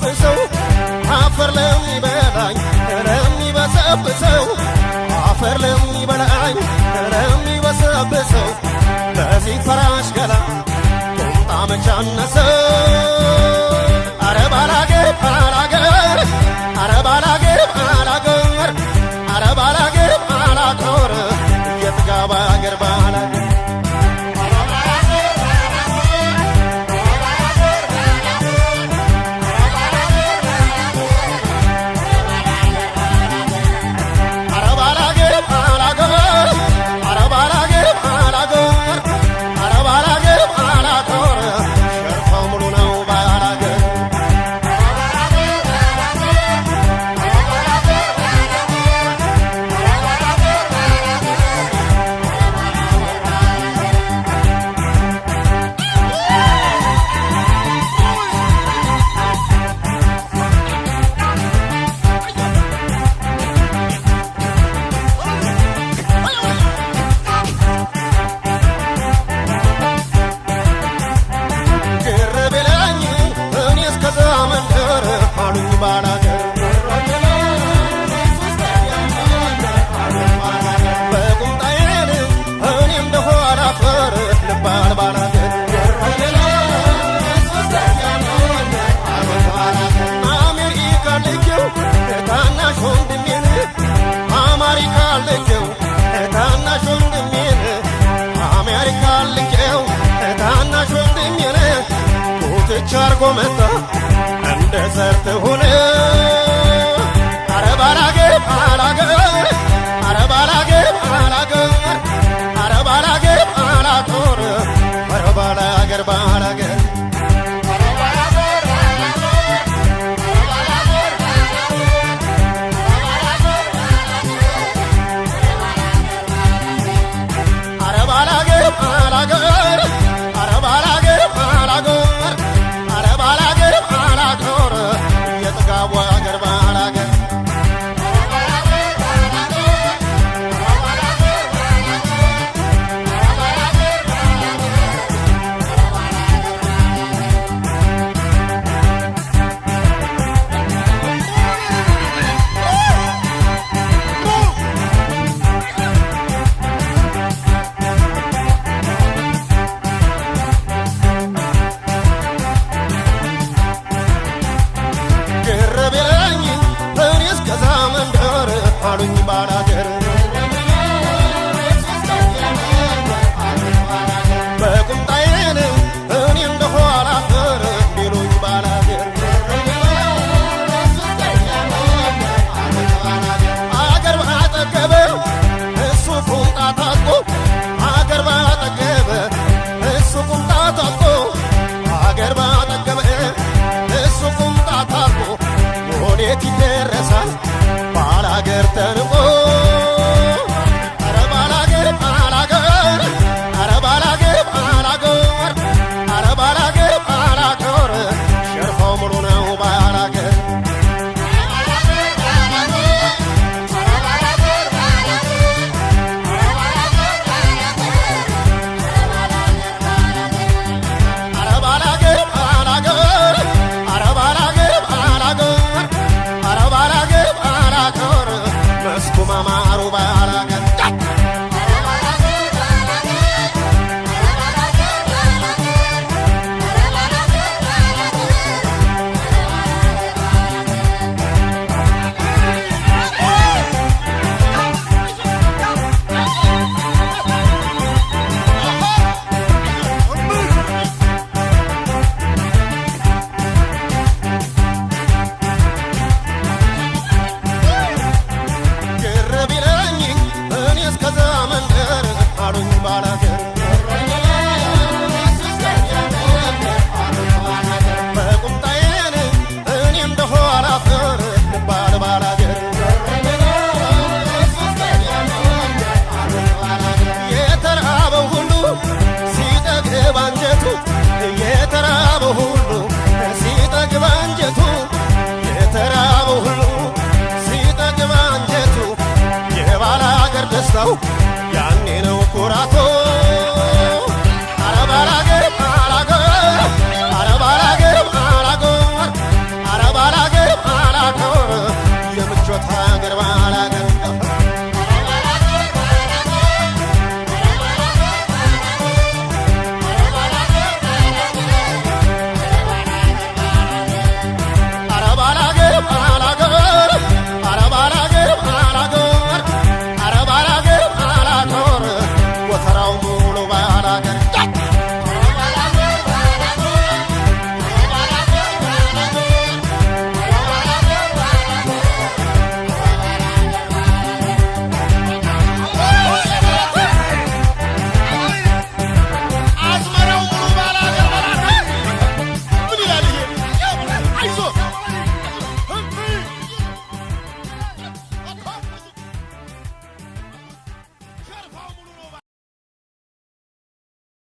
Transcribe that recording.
ለሚበሰብሰው አፈር ለሚበላኝ ለሚበሰብሰው አፈር ለሚበላኝ ለሚበሰብሰው ለዚህ ፈራሽ ገላ ቁምጣ መቻነሰው አረ ባላገር ባላገር አረ ባላገር ባላገር አረ ባላገር ባላገር የጥጋብ አገር ባላገር ቻርጎ መጣ እንደ ዘርት ሆነ አረ ባላገር ባላገር አረ ባላገር ባላገር አረ ባላገር ባላገር አረ ባላገር ባላገር አሉኝ ባላገር በቁምጣዬን እኔ እንደኋላ ፈር ቢሉኝ ባላገር አገር ባጠገበ እሱ ቁምጣ ታጥቆ አገር ባጠገበ እሱ ቁምጣ ታጥቆ አገር ባጠገበ እሱ ቁምጣ ታጥቆ ወዴት ይደረሳል ባላገር ተርቆ አረ ባላገር ባላገር አረ ባላገር ባላገር አረ ባላገር ባላገር ሸርፋው ሙሉ ነው ባላገር አረ ባላገር ባላገር አረ ባላገር ባላገር አረ ባላገር ባላገር መስኩ ማማሩ ባላገር ደስታው ያኔ ነው ኩራቱ